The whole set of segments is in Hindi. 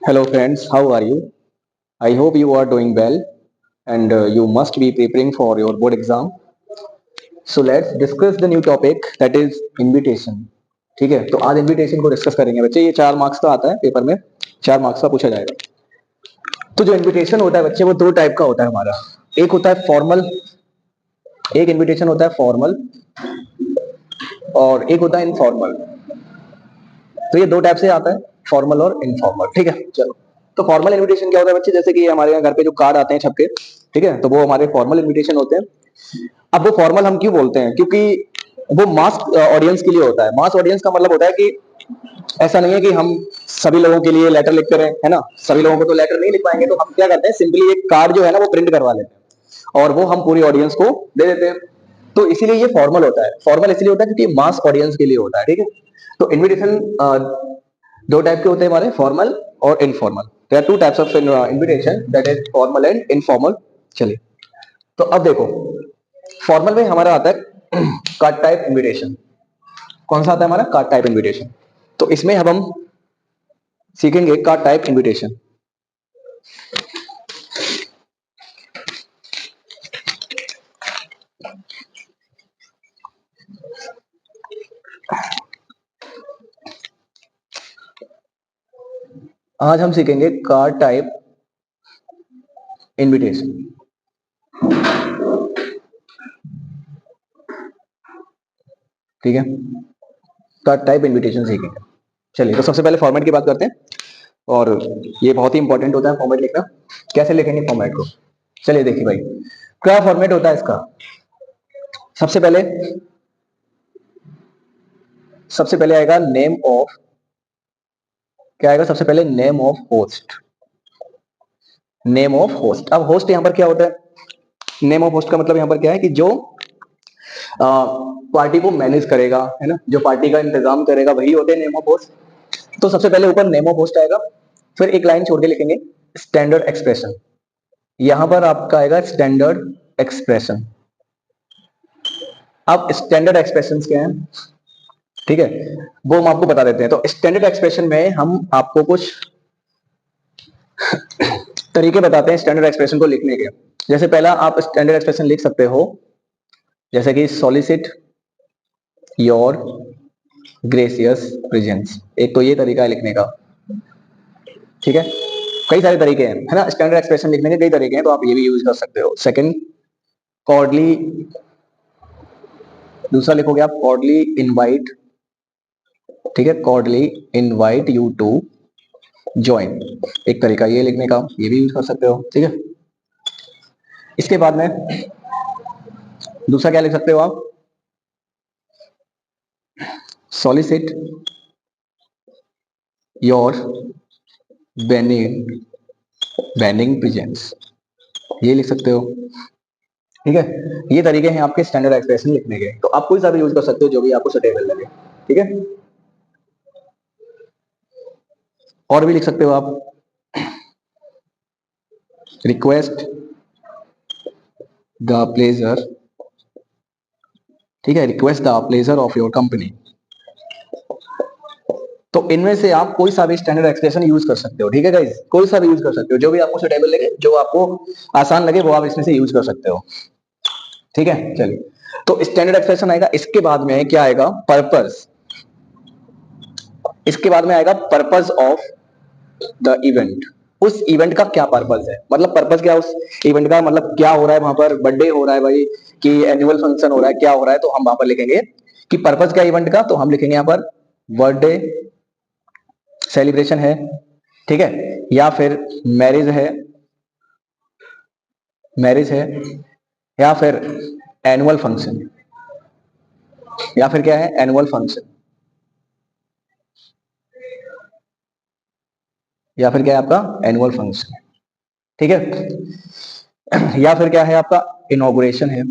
Hello friends, how are you? I hope you are doing well and you must be preparing for your board exam. So let's discuss the new topic that is invitation. ठीक है, तो आज इनविटेशन को डिस्कस करेंगे बच्चे। ये 4 मार्क्स का आता है पेपर में, 4 मार्क्स का पूछा जाएगा। तो जो इनविटेशन होता है बच्चे वो दो टाइप का होता है हमारा। एक होता है फॉर्मल, एक इनविटेशन होता है फॉर्मल और एक होता है इनफॉर्मल। तो ये दो टाइप से आता है, फॉर्मल और इनफॉर्मल। ठीक है, चलो। तो फॉर्मल इनविटेशन क्या होता है बच्चे, जैसे कि हमारे यहाँ घर पे जो कार्ड आते हैं छपके, ठीक है, तो वो हमारे फॉर्मल इनविटेशन होते हैं। अब वो फॉर्मल हम क्यों बोलते हैं, क्योंकि वो मास ऑडियंस के लिए होता है। मास ऑडियंस का मतलब होता है कि ऐसा नहीं है कि हम सभी लोगों के लिए लेटर लिखते रहे, है ना। सभी लोगों को तो लेटर नहीं लिख पाएंगे, तो हम क्या करते हैं, सिंपली एक कार्ड जो है ना वो प्रिंट करवा लेते हैं और वो हम पूरी ऑडियंस को दे देते हैं। तो इसीलिए ये फॉर्मल होता है। फॉर्मल इसलिए होता है क्योंकि मास ऑडियंस के लिए होता है। ठीक है, तो इनविटेशन दो टाइप के होते हैं हमारे, फॉर्मल और informal. There are two types of invitation, that is formal and informal. चलिए, तो अब देखो, फॉर्मल में हमारा आता है कार्ड टाइप इनविटेशन। कौन सा आता है हमारा, कार्ड टाइप इनविटेशन। तो इसमें अब हम सीखेंगे कार्ड टाइप इनविटेशन। आज हम सीखेंगे कार्ड टाइप इनविटेशन। ठीक है, कार्ड टाइप इनविटेशन सीखेंगे। चलिए, तो सबसे पहले फॉर्मेट की बात करते हैं, और ये बहुत ही इंपॉर्टेंट होता है फॉर्मेट लिखना। कैसे लिखेंगे फॉर्मेट को, चलिए देखिए भाई, क्या फॉर्मेट होता है इसका। सबसे पहले सबसे पहले आएगा नेम ऑफ, क्या आएगा सबसे पहले, name of host. Name of host. अब होस्ट यहां पर क्या होता है, नेम ऑफ होस्ट का मतलब यहां पर क्या है कि जो पार्टी को मैनेज करेगा, है ना, जो पार्टी का इंतजाम करेगा, वही होते हैं नेम ऑफ होस्ट। तो सबसे पहले ऊपर नेम ऑफ होस्ट आएगा, फिर एक लाइन छोड़ के लिखेंगे स्टैंडर्ड एक्सप्रेशन। यहां पर आपका आएगा स्टैंडर्ड एक्सप्रेशन। अब स्टैंडर्ड एक्सप्रेशन क्या है, ठीक है, वो हम आपको बता देते हैं। तो स्टैंडर्ड एक्सप्रेशन में हम आपको कुछ तरीके बताते हैं स्टैंडर्ड एक्सप्रेशन को लिखने के। जैसे पहला आप स्टैंडर्ड एक्सप्रेशन लिख सकते हो, जैसे कि सॉलिसिट योर ग्रेसियस प्रेजेंस। एक तो ये तरीका है लिखने का, ठीक है। कई सारे तरीके हैं, है ना, स्टैंडर्ड एक्सप्रेशन लिखने के कई तरीके हैं, तो आप ये भी यूज कर सकते हो। सेकंड, कॉर्डली, दूसरा लिखोगे आप कॉर्डली इनवाइट, ठीक है, cordially invite you to join. एक तरीका ये लिखने का, ये भी यूज कर सकते हो, ठीक है। इसके बाद में दूसरा क्या लिख सकते हो आप, solicit your banning banning presence, ये लिख सकते हो, ठीक है। ये तरीके हैं आपके स्टैंडर्ड एक्सप्रेशन लिखने के। तो आप कोई सा भी यूज कर सकते हो जो भी आपको सुटेबल लगे, ठीक है। और भी लिख सकते हो आप, रिक्वेस्ट द प्लेजर, ठीक है, request the pleasure of your company. तो इनमें से आप कोई सा भी स्टैंडर्ड एक्सप्रेशन यूज कर सकते हो, ठीक है गाइस, कोई सा भी यूज कर सकते हो, जो भी आपको सुटेबल लगे, जो आपको आसान लगे, वो आप इसमें से यूज कर सकते हो, ठीक है। चलिए, तो स्टैंडर्ड एक्सप्रेशन आएगा। इसके बाद में क्या आएगा, पर्पस। इसके बाद में आएगा पर्पस ऑफ द इवेंट। उस इवेंट का क्या पर्पस है, मतलब पर्पस क्या है उस इवेंट का, मतलब क्या हो रहा है वहां पर, बर्थडे हो रहा है भाई, कि एनुअल फंक्शन हो रहा है, क्या हो रहा है, तो हम वहां पर लिखेंगे कि पर्पस क्या इवेंट का, तो हम लिखेंगे यहाँ पर बर्थडे सेलिब्रेशन है, ठीक है, या फिर मैरिज है, मैरिज है, या फिर एनुअल फंक्शन, या फिर क्या है, एनुअल फंक्शन, या फिर क्या है आपका एनुअल फंक्शन, ठीक है, या फिर क्या है आपका इनॉग्रेशन है।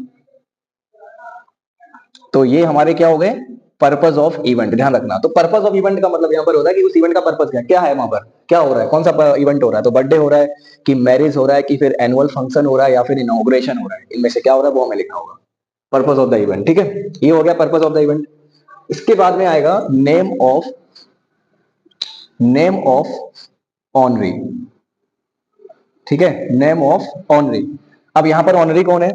तो ये हमारे क्या हो गए, पर्पस ऑफ इवेंट। ध्यान रखना, तो पर्पस ऑफ इवेंट का मतलब यहाँ पर होता है कि उस इवेंट का पर्पस क्या क्या है, वहां पर क्या हो रहा है, कौन सा इवेंट हो रहा है, तो बर्थडे हो रहा है कि मैरिज हो रहा है कि फिर एनुअल फंक्शन हो रहा है या फिर इनॉग्रेशन हो रहा है, इनमें से क्या हो रहा है वो हमें लिखना होगा, पर्पस ऑफ द इवेंट, ठीक है। ये हो गया पर्पस ऑफ द इवेंट। इसके बाद में आएगा नेम ऑफ ऑनरी, ठीक है, नेम ऑफ ऑनरी। अब यहां पर ऑनरी कौन है?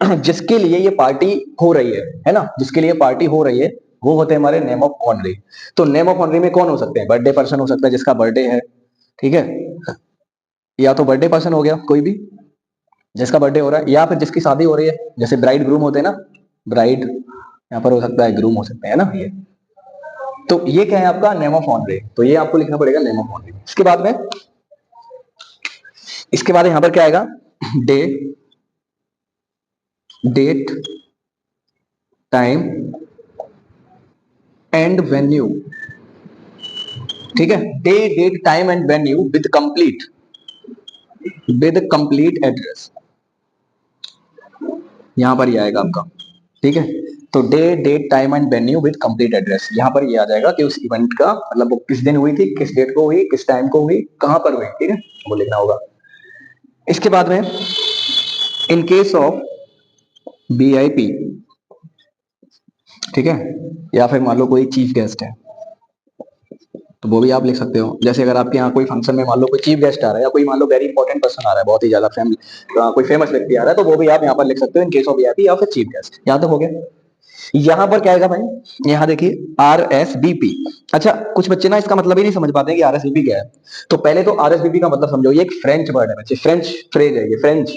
जिसके लिए ये पार्टी हो रही है ना, जिसके लिए पार्टी हो रही है वो होते हैं हमारे नेम ऑफ ऑनरी। तो नेम ऑफ ऑनरी में कौन हो सकते हैं? बर्थडे पर्सन हो सकता है जिसका बर्थडे है, ठीक है, या तो बर्थडे पर्सन हो गया कोई भी जिसका बर्थडे हो रहा है, या फिर जिसकी शादी हो रही है, जैसे ब्राइड ग्रूम होते हैं ना, ब्राइड यहाँ पर हो सकता है, ग्रूम हो सकते हैं ना ये। तो ये क्या है आपका नेम ऑफ ऑनरी, तो ये आपको लिखना पड़ेगा नेम ऑफ ऑनरी। इसके बाद यहां पर क्या आएगा? Day, date, time and venue, ठीक है, day date time and venue with complete address, यहां पर ये आएगा आपका, ठीक है। तो day date time and venue with complete address, यहां पर ये आ जाएगा कि उस इवेंट का मतलब वो किस दिन हुई थी, किस डेट को हुई, किस टाइम को हुई, कहां पर हुई, ठीक है, वो लिखना होगा। इसके बाद में इन केस ऑफ वीआईपी, ठीक है, या फिर मान लो कोई चीफ गेस्ट है तो वो भी आप लिख सकते हो। जैसे अगर आपके यहाँ कोई फंक्शन में मान लो कोई चीफ गेस्ट आ रहा है, या कोई मान लो वेरी इंपॉर्टेंट पर्सन आ रहा है, बहुत ही ज्यादा फैमिली, कोई फेमस व्यक्ति आ रहा है, तो वो भी आप यहाँ पर लिख सकते हो इन केस ऑफ वीआईपी या फिर चीफ गेस्ट। यहाँ तक हो गया। यहाँ पर क्या आएगा भाई? यहाँ देखिए आरएसवीपी। अच्छा, कुछ बच्चे ना इसका मतलब ही नहीं समझ पाते हैं कि आरएसवीपी क्या है। तो पहले तो आरएसवीपी का मतलब समझो, ये एक फ्रेंच वर्ड है बच्चे, फ्रेंच फ्रेज है ये, फ्रेंच।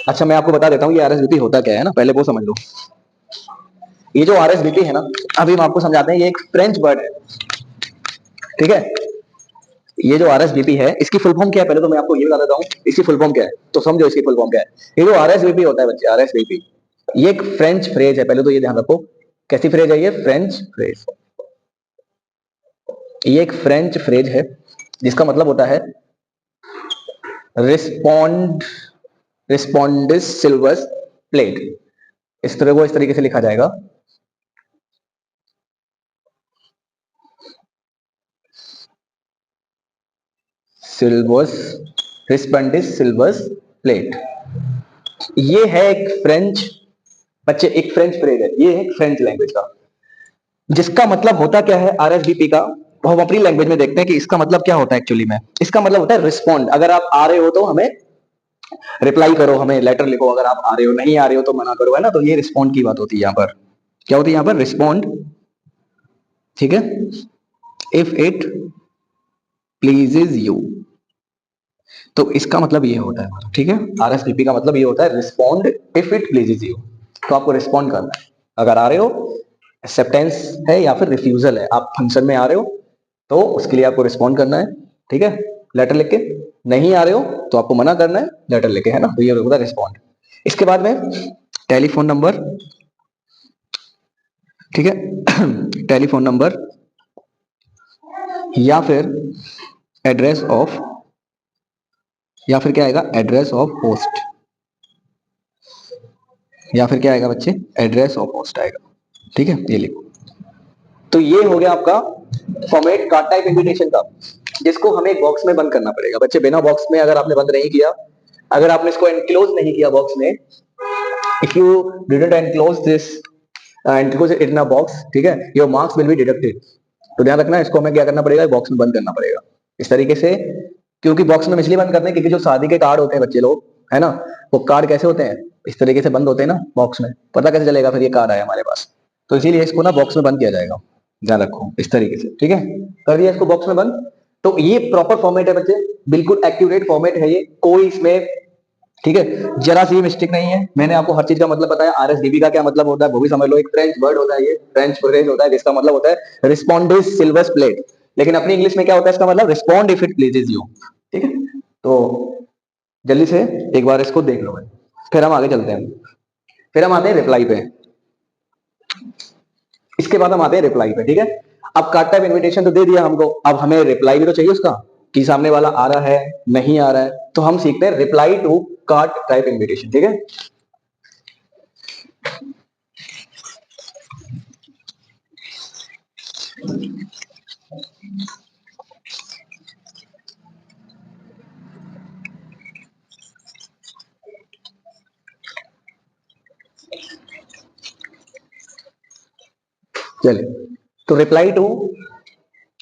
अच्छा, मैं आपको बता देता हूँ ये आरएसवीपी होता क्या है ना, पहले वो समझ लो। ये जो आरएसवीपी है ना, अभी हम आपको समझाते हैं, ये एक फ्रेंच वर्ड है, ठीक है। ये जो आरएसवीपी है इसकी फुल फॉर्म क्या है, पहले तो मैं आपको ये बता देता हूँ इसकी फुल फॉर्म क्या है, तो समझो इसकी फुल फॉर्म क्या है। ये जो आरएसवीपी होता है बच्चे, आरएसवीपी, ये एक फ्रेंच फ्रेज है, पहले तो ये ध्यान रखो। कैसी फ्रेज है ये? French phrase. ये एक फ्रेंच फ्रेज है जिसका मतलब होता है रिस्पॉन्ड, रिस्पॉन्डिस सिल्वर्स प्लेट। इस तरह को इस तरीके से लिखा जाएगा, सिल्वर्स, रिस्पॉन्डिस सिल्वर्स प्लेट। ये है एक फ्रेंच, बच्चे एक फ्रेंच फ्रेज है, ये है फ्रेंच लैंग्वेज का, जिसका मतलब होता क्या है आरएसवीपी का, वो हम अपनी लैंग्वेज में देखते हैं कि इसका मतलब क्या होता है। एक्चुअली में इसका मतलब होता है रिस्पॉन्ड। अगर आप आ रहे हो तो हमें रिप्लाई करो, हमें लेटर लिखो, अगर आप आ रहे हो, नहीं आ रहे हो तो मना करो, है ना। तो ये रिस्पॉन्ड की बात होती है यहाँ पर। क्या होती है यहाँ पर? रिस्पॉन्ड, ठीक है, इफ इट प्लीजेज यू। तो इसका मतलब ये होता है हमारा, ठीक है, आरएसवीपी का मतलब ये होता है respond if it pleases you. तो आपको रिस्पॉन्ड करना है अगर आ रहे हो, एक्सेप्टेंस है या फिर रिफ्यूजल है, आप फंक्शन में आ रहे हो तो उसके लिए आपको रिस्पॉन्ड करना है, ठीक है, लेटर लिख के। नहीं आ रहे हो तो आपको मना करना है लेटर लिखे, है ना। तो ये होता है रिस्पॉन्ड। इसके बाद में टेलीफोन नंबर, ठीक है, टेलीफोन नंबर या फिर एड्रेस ऑफ, या फिर क्या आएगा? एड्रेस ऑफ होस्ट, या फिर क्या आएगा बच्चे? एड्रेस ऑफ होस्ट आएगा, ठीक है, ये लिखो। तो ये हो गया आपका फॉर्मेट कार्ड टाइप इनविटेशन का, जिसको हमें एक बॉक्स में बंद करना पड़ेगा बच्चे। बिना बॉक्स में अगर आपने बंद नहीं किया, अगर आपने इसको एनक्लोज नहीं किया बॉक्स में, if you didn't enclose this enclose it in a box, ठीक है, your marks will be deducted. तो ध्यान रखना, इसको हमें क्या करना पड़ेगा? बॉक्स में बंद करना पड़ेगा इस तरीके से। क्योंकि बॉक्स में इसलिए बंद करते हैं क्योंकि जो शादी के कार्ड होते हैं बच्चे लोग, है ना, वो कार्ड कैसे होते हैं? इस तरीके से बंद होते हैं ना बॉक्स में। पता कैसे चलेगा फिर ये कार्ड आया हमारे पास? तो इसीलिए इसको ना बॉक्स में बंद किया जाएगा, ध्यान रखो इस तरीके से, ठीक है। कर दिया इसको बॉक्स में बंद। तो ये प्रॉपर फॉर्मेट है बच्चे, बिल्कुल एक्यूरेट फॉर्मेट है ये, कोई इसमें, ठीक है, जरा सी मिस्टेक नहीं है। मैंने आपको हर चीज का मतलब बताया। आरएसडीबी का क्या मतलब होता है वो भी समझ लो, एक फ्रेंच वर्ड होता है, ये फ्रेंच फ्रेज होता है जिसका मतलब होता है रिस्पॉन्डिस सिल्वर्स प्लेट। लेकिन अपनी इंग्लिश में क्या होता है इसका मतलब? Respond if it pleases you, ठीक है। तो जल्दी से एक बार इसको देख लो भाई, फिर हम आगे चलते हैं। फिर हम आते हैं रिप्लाई पे, इसके बाद हम आते हैं रिप्लाई पे, ठीक है। अब कार्ड टाइप इनविटेशन तो दे दिया हमको, अब हमें रिप्लाई भी तो चाहिए उसका, कि सामने वाला आ रहा है नहीं आ रहा है। तो हम सीखते हैं reply to card type invitation, ठीक है। चलिए, तो reply to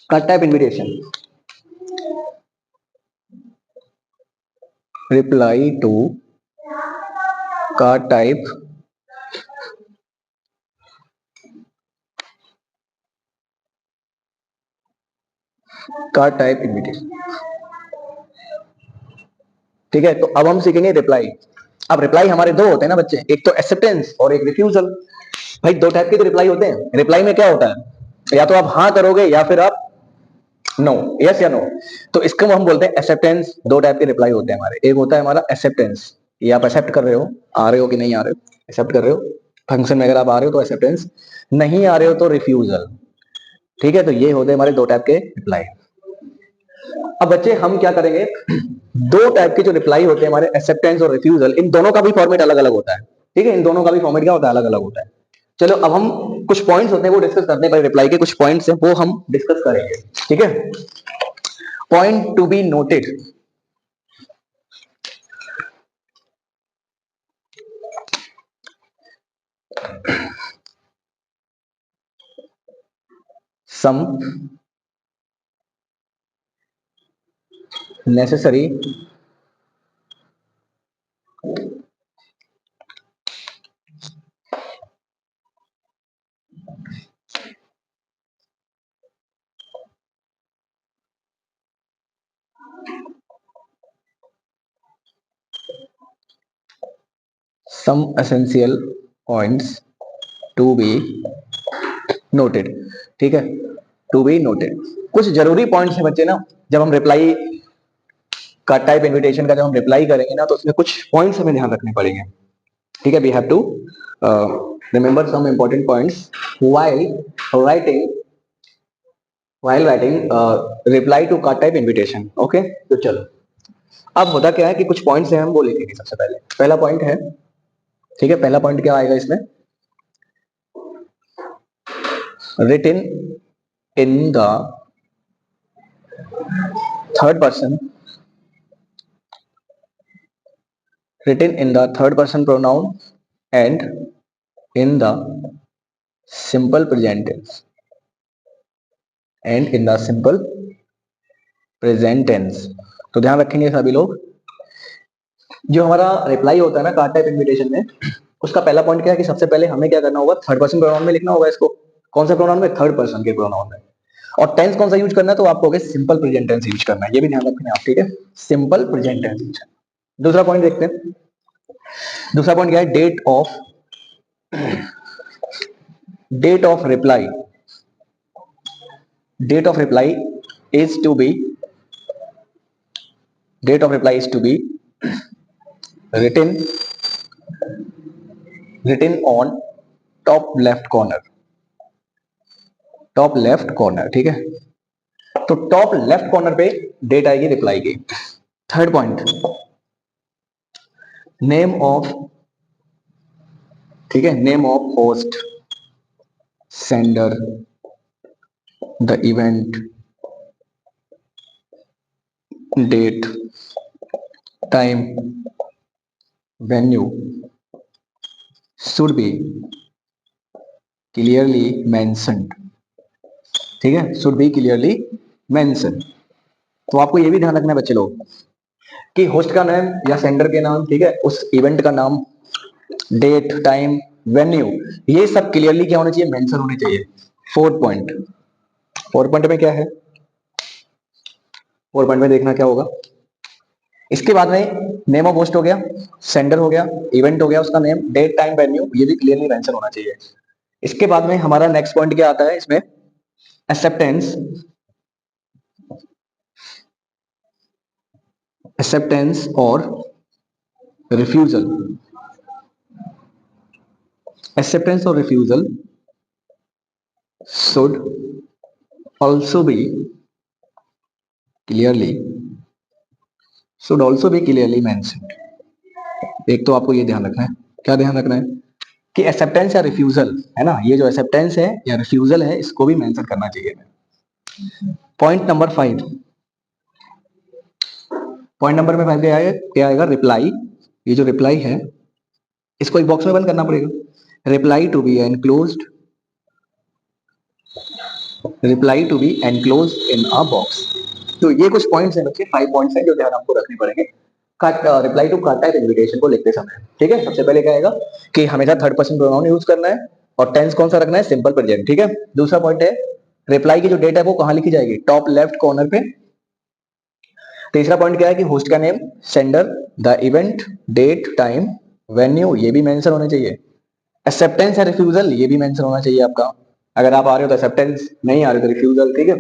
card type invitation, reply to card type invitation. ठीक है, तो अब हम सीखेंगे रिप्लाई। अब रिप्लाई हमारे दो होते हैं ना बच्चे, एक तो एक्सेप्टेंस और एक रिफ्यूजल। भाई दो टाइप के तो रिप्लाई होते हैं। रिप्लाई में क्या होता है, या तो आप हाँ करोगे या फिर आप नो, यस या नो। तो इसको हम बोलते हैं एक्सेप्टेंस। दो टाइप के रिप्लाई होते हैं हमारे, एक होता है हमारा एक्सेप्टेंस, ये आप एक्सेप्ट कर रहे हो, आ रहे हो कि नहीं आ रहे हो, एक्सेप्ट कर रहे हो फंक्शन में, अगर आप आ रहे हो तो एक्सेप्टेंस, नहीं आ रहे हो तो रिफ्यूजल। ठीक है, तो ये होते हैं हमारे दो टाइप के रिप्लाई। अब बच्चे हम क्या करेंगे, दो टाइप के जो रिप्लाई होते हैं हमारे एक्सेप्टेंस और रिफ्यूजल, इन दोनों का भी फॉर्मेट अलग अलग होता है। ठीक है, इन दोनों का भी फॉर्मेट क्या होता है, अलग अलग होता है। चलो अब हम कुछ पॉइंट्स होते हैं वो डिस्कस करते हैं, रिप्लाई के कुछ पॉइंट्स हैं वो हम डिस्कस करेंगे। ठीक है, point to be noted. Some necessary some essential points to be noted। ठीक है, टू बी नोटेड, कुछ जरूरी पॉइंट्स हैं बच्चे ना, जब हम रिप्लाई का टाइप इनविटेशन का जब हम रिप्लाई करेंगे ना, तो उसमें कुछ पॉइंट्स हमें ध्यान रखने पड़ेंगे। ठीक है, we have to remember some important points writing while writing reply to card type invitation। Okay, तो चलो अब होता क्या है कि कुछ पॉइंट्स हैं हम वो लिखेंगे। सबसे पहले पहला पॉइंट है, ठीक है, पहला पॉइंट क्या आएगा इसमें, written in the third person, written in the third person pronoun and in the simple present tense, and in the simple present tense। तो ध्यान रखेंगे सभी लोग, जो हमारा रिप्लाई होता है ना कार्ड टाइप इनविटेशन में, उसका पहला पॉइंट क्या है कि सबसे पहले हमें क्या करना होगा, थर्ड पर्सन प्रोनाउन में लिखना होगा इसको। कौन सा प्रोनाउन में, थर्ड पर्सन के प्रोनाउन में। और टेंस कौन सा यूज करना है, तो आपको सिंपल प्रेजेंट टेंस यूज करना है, ये भी ध्यान रखना आप। ठीक है, सिंपल प्रेजेंट टेंस यूज करना। दूसरा पॉइंट देखते हैं, दूसरा पॉइंट क्या है, date of reply, date of reply is to be, date of reply is to be written written on top left corner, top left corner. ठीक है, तो टॉप लेफ्ट कॉर्नर पे डेट आएगी रिप्लाई की। थर्ड पॉइंट, नेम ऑफ, ठीक है, name of host, sender, the event, date, time, venue should be clearly mentioned. ठीक है, शुड बी क्लियरली मेंशन। तो आपको ये भी ध्यान रखना है बच्चे लोग कि होस्ट का नाम या सेंडर के नाम, ठीक है, उस इवेंट का नाम, डेट, टाइम, वेन्यू, ये सब क्लियरली क्या होना चाहिए, मेंशन होने चाहिए। फोर्थ पॉइंट, फोर्थ पॉइंट में क्या है, फोर्थ पॉइंट में देखना क्या होगा, इसके बाद में नेम ऑफ होस्ट हो गया, सेंडर हो गया, इवेंट हो गया उसका नेम, डेट, टाइम, वेन्यू, ये भी क्लियरली मेंशन होना चाहिए। इसके बाद में हमारा नेक्स्ट पॉइंट क्या आता है इसमें, एक्सेप्टेंस, एक्सेप्टेंस और रिफ्यूजल, एक्सेप्टेंस और refusal should also be clearly, should also be clearly mentioned। एक तो आपको ये ध्यान रखना है, क्या ध्यान रखना है कि एक्सेप्टेंस या रिफ्यूजल है ना, ये जो एक्सेप्टेंस है या रिफ्यूजल है इसको भी मेंशन करना चाहिए। पॉइंट नंबर 5, पॉइंट नंबर में 5 क्या आएगा, रिप्लाई। ये जो रिप्लाई है इसको एक बॉक्स में बंद करना पड़ेगा, reply to be enclosed, reply to be enclosed in a box. तो ये कुछ पॉइंट्स हैं बच्चे, 5 पॉइंट्स हैं जो ध्यान आपको रखने पड़ेंगे reply to card type invitation को लिखते समय, ठीक है, सबसे पहले क्या आएगा कि हमेशा थर्ड पर्सन प्रोनाउन यूज करना है और टेंस कौन सा रखना है, सिंपल प्रेजेंट, ठीक है। दूसरा पॉइंट है रिप्लाई की जो डेट है वो कहां लिखी जाएगी, टॉप लेफ्ट कॉर्नर पे। तीसरा पॉइंट क्या है कि होस्ट का name, sender, the event, date, time, venue, ये भी मेंशन होने चाहिए। एक्सेप्टेंस है रिफ्यूजल, ये भी मेंशन होना चाहिए आपका। अगर आप आ रहे हो तो एक्सेप्टेंस, नहीं आ रहे हो तो रिफ्यूजल, ठीक है।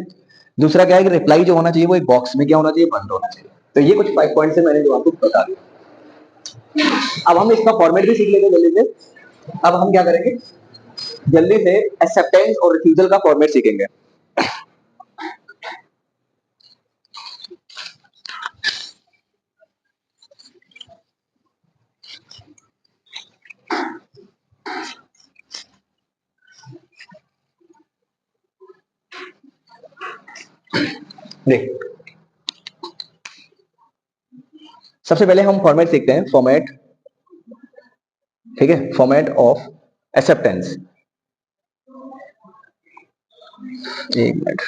दूसरा क्या है कि रिप्लाई जो होना चाहिए वो एक बॉक्स में क्या होना चाहिए, बंद होना चाहिए। तो ये कुछ 5 पॉइंट्स है मैंने जो आपको बता दिया। अब हम इसका फॉर्मेट भी सीख लेते हैं जल्दी से। अब हम क्या करेंगे, जल्दी से एक्सेप्टेंस और रिफ्यूजल का फॉर्मेट सीखेंगे। देख, सबसे पहले हम फॉर्मेट सीखते हैं, फॉर्मेट, ठीक है, फॉर्मेट ऑफ एक्सेप्टेंस। एक मिनट,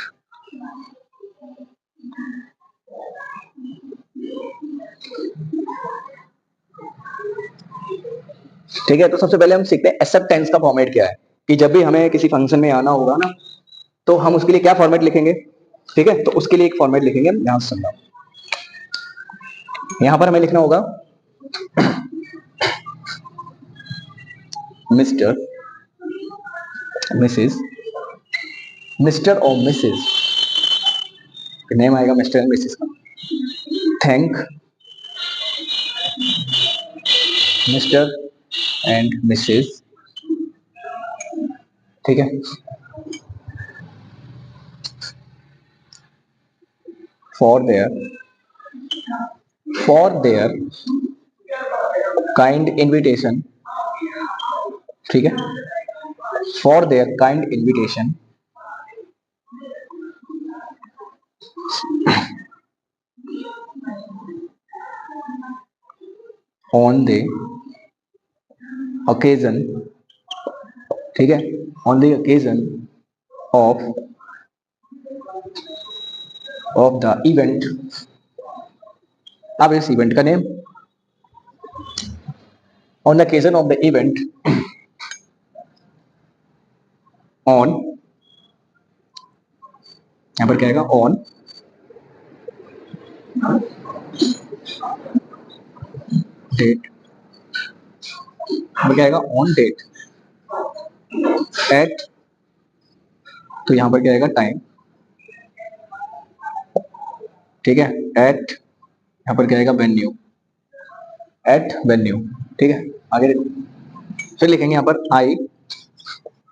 ठीक है। तो सबसे पहले हम सीखते हैं एक्सेप्टेंस का फॉर्मेट क्या है, कि जब भी हमें किसी फंक्शन में आना होगा ना, तो हम उसके लिए क्या फॉर्मेट लिखेंगे, ठीक है। तो उसके लिए एक फॉर्मेट लिखेंगे हम, यहां से समझाओ। यहां पर हमें लिखना होगा मिस्टर, मिसेस, मिस्टर और मिसेस, नेम आएगा मिस्टर एंड मिसेस का। थैंक मिस्टर एंड मिसेस, ठीक है। For there, for their kind invitation, ठीक है, for their kind invitation on the occasion, ठीक है, on the occasion of the event. अब इस इवेंट का name, on the occasion of the event, on, यहां पर क्या आएगा, ऑन डेट, यहां पर क्या आएगा, ऑन डेट, एट, तो यहां पर क्या आएगा, टाइम, ठीक है, एट, यहां पर क्या आएगा, वेन्यू, एट वेन्यू, ठीक है। आगे देखो, फिर लिखेंगे यहां पर आई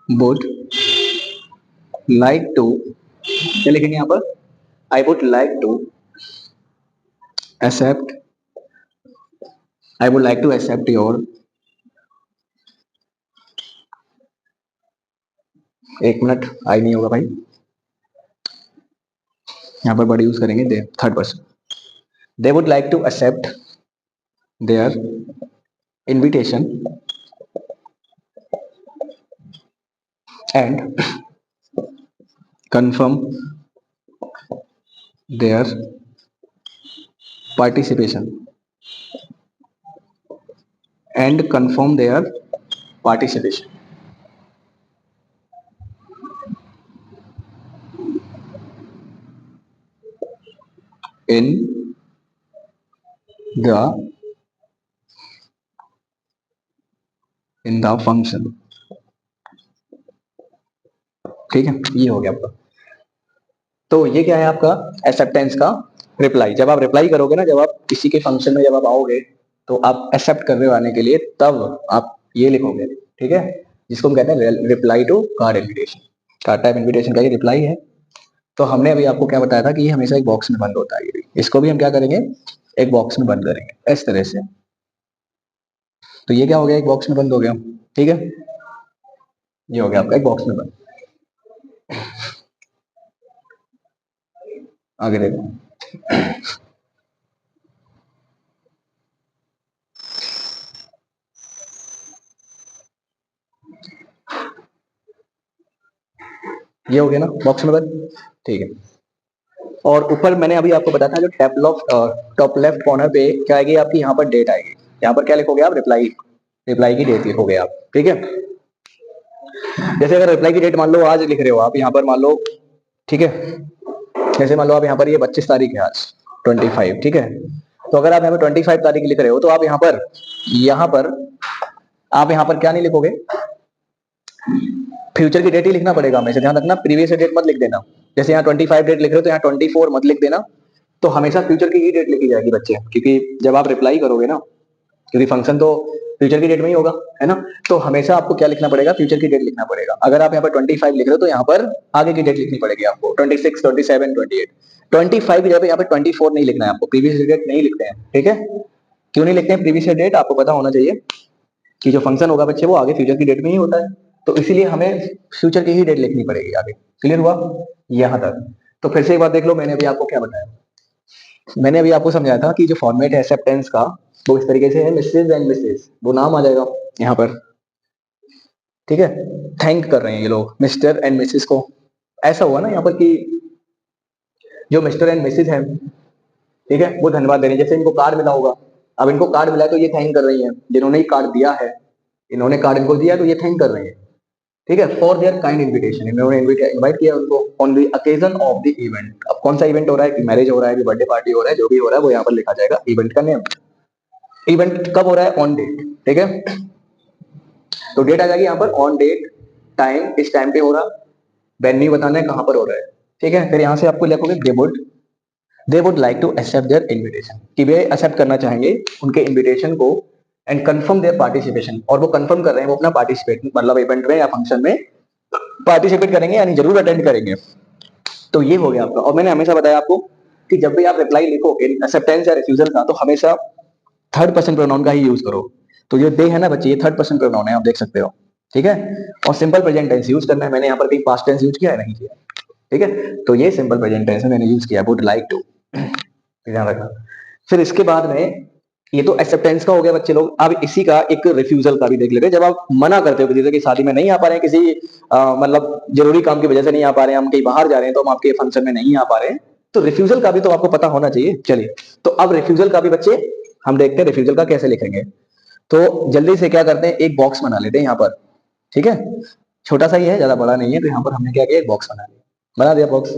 वुड लाइक टू, क्या लिखेंगे यहां पर, I would like to accept, I would like to accept your, एक मिनट, आई नहीं होगा भाई, यहाँ पर बड़े यूज करेंगे they, third person, they would like to accept their invitation and confirm their participation, and confirm their participation in the function, ठीक है। ये हो गया आपका। तो ये क्या है आपका एक्सेप्टेंस का रिप्लाई। जब आप रिप्लाई करोगे ना, जब आप किसी के फंक्शन में जब आप आओगे, तो आप एक्सेप्ट करने वाले के लिए तब आप ये लिखोगे, ठीक है, जिसको हम कहते हैं reply to card invitation. Card type invitation का ये रिप्लाई है। तो हमने अभी आपको क्या बताया था कि ये हमेशा एक बॉक्स में बंद होता है, ये भी, इसको भी हम क्या करेंगे, एक बॉक्स में बंद करेंगे इस तरह से। तो ये क्या हो गया, एक बॉक्स में बंद हो गया, ठीक है, ये हो गया आपका एक बॉक्स में बंद। आगे देखो, ये हो गया ना बॉक्स में बंद, ठीक है। और ऊपर मैंने अभी आपको बताया था जो टॉप लेफ्ट कॉर्नर पे क्या आएगी आपकी, यहाँ पर डेट आएगी। यहाँ पर क्या लिखोगे आप, रिप्लाई, रिप्लाई की डेट लिखोगे आप, ठीक है। जैसे अगर रिप्लाई की डेट मान लो आज लिख रहे हो आप यहाँ पर, मान लो, ठीक है, जैसे मान लो आप यहाँ पर ये 25 तारीख है आज, 25, ठीक है। तो अगर आप यहाँ पर 25 तारीख लिख रहे हो तो आप यहाँ पर आप यहाँ पर क्या नहीं लिखोगे, फ्यूचर की डेट ही लिखना पड़ेगा हमेशा, ध्यान रखना, प्रीवियस डेट मत लिख देना। जैसे यहाँ 25 डेट लिख रहे हो तो यहाँ 24 मत लिख देना। तो हमेशा फ्यूचर की ही डेट लिखी जाएगी बच्चे, क्योंकि जब आप रिप्लाई करोगे ना, क्योंकि फंक्शन तो फ्यूचर की डेट में ही होगा, है ना। तो हमेशा आपको क्या लिखना पड़ेगा, फ्यूचर की डेट लिखना पड़ेगा। अगर आप यहाँ पर 25 लिख रहे हो तो यहाँ पर आगे की डेट लिखनी पड़ेगी आपको, 26, 27, 28। 25 की जगह यहाँ पे 24 नहीं लिखना है आपको, प्रीवियस डेट नहीं लिखते हैं, ठीक है। क्यों नहीं लिखते हैं प्रीवियस डेट, आपको पता होना चाहिए कि जो फंक्शन होगा बच्चे वो आगे फ्यूचर की डेट में ही होता है, तो इसीलिए हमें फ्यूचर की ही डेट लिखनी पड़ेगी आगे। क्लियर हुआ यहां तक? तो फिर से एक बार देख लो, मैंने अभी आपको क्या बताया, मैंने अभी आपको समझाया था कि जो फॉर्मेट है एक्सेप्टेंस का वो इस तरीके से है, मिसेज एंड मिसेज, वो नाम आ जाएगा यहाँ पर, ठीक है। थैंक कर रहे हैं ये लोग मिस्टर एंड मिसेज को, ऐसा हुआ ना यहाँ पर कि जो मिस्टर एंड मिसेज है, ठीक है, वो धन्यवाद दे रहे हैं। जैसे इनको कार्ड मिला होगा, अब इनको कार्ड मिला है तो ये थैंक कर रही है, जिन्होंने कार्ड दिया है, इन्होंने कार्ड इनको दिया तो ये थैंक कर रहे हैं, ठीक है, फॉर देयर काइंड इन्विटेशन, इन्होंने इनवाइट किया उनको on the occasion of the event. अब कौन सा इवेंट हो रहा है, कि मैरिज हो रहा है, कि बर्थडे पार्टी हो रहा है, जो भी हो रहा है वो यहाँ पर लिखा जाएगा इवेंट का नेम। इवेंट कब हो रहा है, ऑन डेट, ठीक है। तो डेट आ जाएगी यहाँ पर, ऑन डेट, टाइम, इस टाइम पे हो रहा, वेन्यू बताना है कहाँ पर हो रहा है, ठीक है। फिर यहाँ से आपको लिखोगे they would like to accept their invitation, कि वे एक्सेप्ट करना चाहेंगे उनके इन्विटेशन को, एंड कंफर्म देयर पार्टिसिपेशन, और वो कंफर्म कर रहे हैं वो अपना पार्टिसिपेट, मतलब इवेंट में या फंक्शन में पार्टिसिपेट करेंगे, यानी जरूर अटेंड करेंगे। तो ये हो गया आपका। और मैंने हमेशा बताया आपको कि जब भी आप रिप्लाई लिखो एक्सेप्टेंस या रिफ्यूजल का, तो हमेशा थर्ड पर्सन प्रोनाउन का ही यूज करो। तो जो दे है ना बच्चे, ये थर्ड पर्सन प्रोनाउन है, आप देख सकते हो, ठीक है। और सिंपल प्रेजेंट टेंस यूज करना है, मैंने यहाँ पर कहीं पास्ट टेंस यूज किया है, नहीं किया, ठीक है। तो ये सिंपल प्रेजेंट टेंस है, मैंने यूज किया वुड लाइक टू, ध्यान रखना। फिर इसके बाद में ये तो एक्सेप्टेंस का हो गया बच्चे लोग। अब इसी का एक रिफ्यूजल का भी देख लेते हैं। जब आप मना करते हो किसी से कि शादी में नहीं आ पा रहे हैं, किसी मतलब जरूरी काम की वजह से नहीं आ पा रहे हैं, हम कहीं बाहर जा रहे हैं तो हम आपके फंक्शन में नहीं आ पा रहे हैं, तो रिफ्यूजल का भी तो आपको पता होना चाहिए। चलिए, तो अब रिफ्यूजल का भी बच्चे हम देखते हैं रिफ्यूजल का कैसे लिखेंगे। तो जल्दी से क्या करते हैं, एक बॉक्स बना लेते हैं यहाँ पर, ठीक है। छोटा सा ही है, ज्यादा बड़ा नहीं है, तो यहाँ पर हमने क्या किया, एक बॉक्स बना दिया बॉक्स,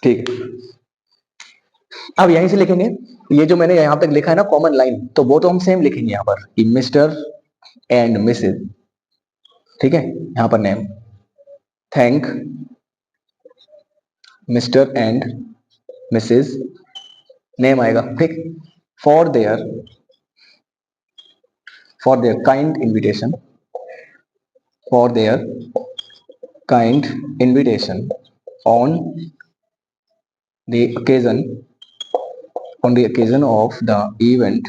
ठीक है। अब यहीं से लिखेंगे, ये जो मैंने यहां तक लिखा है ना कॉमन लाइन, तो वो तो हम सेम लिखेंगे यहाँ पर कि मिस्टर एंड मिसेज, ठीक है। यहाँ पर name, thank mister and Mrs, name आएगा, ठीक, for their kind invitation, for their kind invitation on the occasion of the event,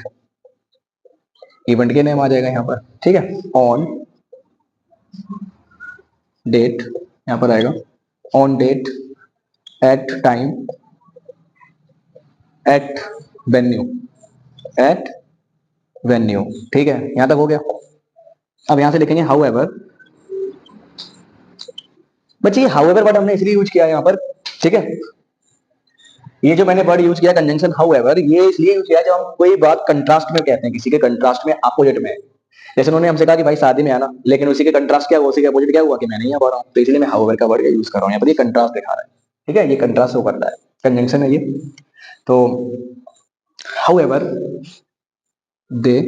event के नेम आ जाएगा यहाँ पर, ठीक है। ऑन डेट, यहाँ पर आएगा on date, at time, at venue, at venue, ठीक है। यहां तक हो गया। अब यहां से लिखेंगे हाउ एवर। बच्चे ये हाउ एवर वर्ड हमने इसलिए यूज किया है यहाँ पर, ठीक है। ये जो मैंने वर्ड यूज किया कंजंक्शन हाउ एवर, ये इसलिए यूज किया जब हम कोई बात कंट्रास्ट में कहते हैं, किसी के कंट्रास्ट में, अपोजिट में। जैसे उन्होंने हमसे कहा कि भाई शादी में आना, लेकिन उसी के कंट्रास्ट क्या हुआ, उसी के अपोजिट क्या हुआ कि मैं नहीं आ पा रहा हूँ, तो इसलिए मैं हाउ एवर का वर्ड यूज कर रहा हूँ यहाँ पर, ये कंट्रास्ट दिखा रहा है, ठीक है। ये कंट्रास्ट शो करता है, कंजंक्शन है ये। तो हाउ एवर दे,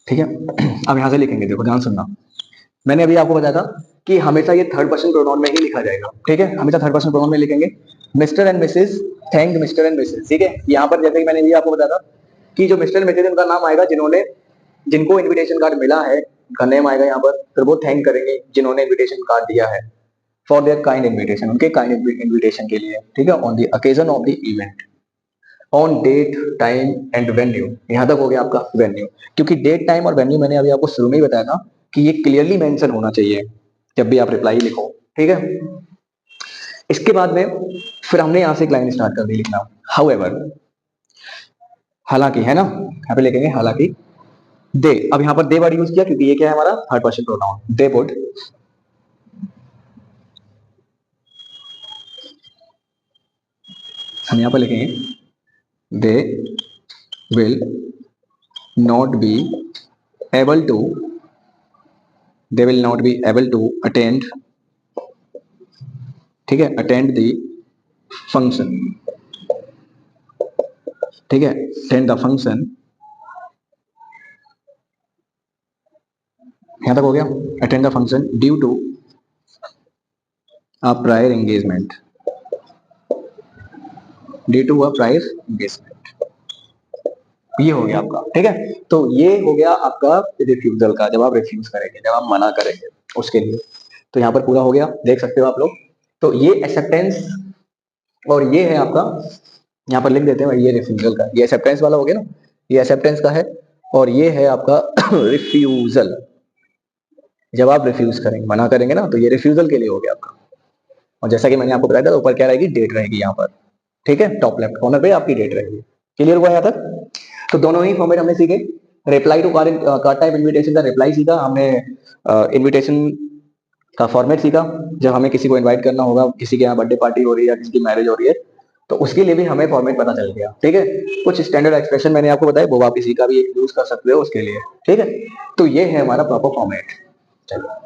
ठीक है। अब यहां से लिखेंगे, देखो ध्यान सुनना, मैंने अभी आपको बताया था कि हमेशा ये थर्ड पर्सन प्रोनाउन में ही लिखा जाएगा, ठीक है। हमेशा थर्ड पर्सन प्रोनाउन में लिखेंगे, mister and Mrs, thank mister and Mrs, ठीक है। यहाँ पर जैसे कि मैंने ये आपको बताया था कि जो मिस्टर एंड मिसेज उनका नाम आएगा जिन्होंने, जिनको इन्विटेशन कार्ड मिला है, उनका नेम आएगा यहाँ पर, फिर वो थैंक करेंगे जिन्होंने इन्विटेशन कार्ड दिया है, फॉर देयर काइंड इन्विटेशन, उनके काइंड इन्विटेशन के लिए, ठीक है, on the occasion of the event, on date time and venue, यहां तक हो गया आपका वेन्यू। क्योंकि डेट टाइम और वेन्यू मैंने अभी आपको शुरू में ही बताया था कि ये क्लियरली मेंशन होना चाहिए जब भी आप रिप्लाई लिखो, ठीक है। इसके बाद में फिर हमने यहां से एक लाइन स्टार्ट कर दी लिखना, हाउ एवर, हालांकि, है ना, यहाँ पे लिखेंगे हालांकि दे। अब यहाँ पर दे वर्ड यूज किया क्योंकि ये क्या है हमारा third person pronoun, they would हम यहाँ पर लिखेंगे they will not be able to, they will not be able to attend, ठीक है, अटेंड द फंक्शन, ठीक है, अटेंड द फंक्शन, यहां तक हो गया, attend the function due to a prior engagement, due to a prior engagement, ये हो गया आपका, ठीक है। तो ये हो गया आपका रिफ्यूजल का, जब आप रिफ्यूज करेंगे, जब आप मना करेंगे उसके लिए। तो यहाँ पर पूरा हो गया, देख सकते हो आप लोग। तो ये एक्सेप्टेंस और ये है आपका, यहाँ पर लिख देते हैं ये रिफ्यूजल का, ये एक्सेप्टेंस वाला हो गया ना, ये एक्सेप्टेंस का है, और ये है आपका रिफ्यूजल। जब आप रिफ्यूज करेंगे, मना करेंगे ना, तो ये रिफ्यूजल के लिए हो गया आपका। और जैसा कि मैंने आपको बताया था, ऊपर क्या रहेगी, डेट रहेगी यहाँ पर, ठीक है, टॉप लेफ्ट कॉर्नर पे आपकी डेट रहेगी। क्लियर हुआ यहाँ तक? तो दोनों ही फॉर्मेट हमने सीखे। Reply to card type invitation का रिप्लाई सीखा हमने, इन्विटेशन का फॉर्मेट सीखा, जब हमें किसी को इनवाइट करना होगा, किसी के यहाँ बर्थडे पार्टी हो रही है या किसी की मैरिज हो रही है, तो उसके लिए भी हमें फॉर्मेट पता चल गया, ठीक है। कुछ स्टैंडर्ड एक्सप्रेशन मैंने आपको बताया, वो आप किसी का भी यूज कर सकते हो उसके लिए, ठीक है। तो ये है हमारा प्रॉपर फॉर्मेट। चलिए।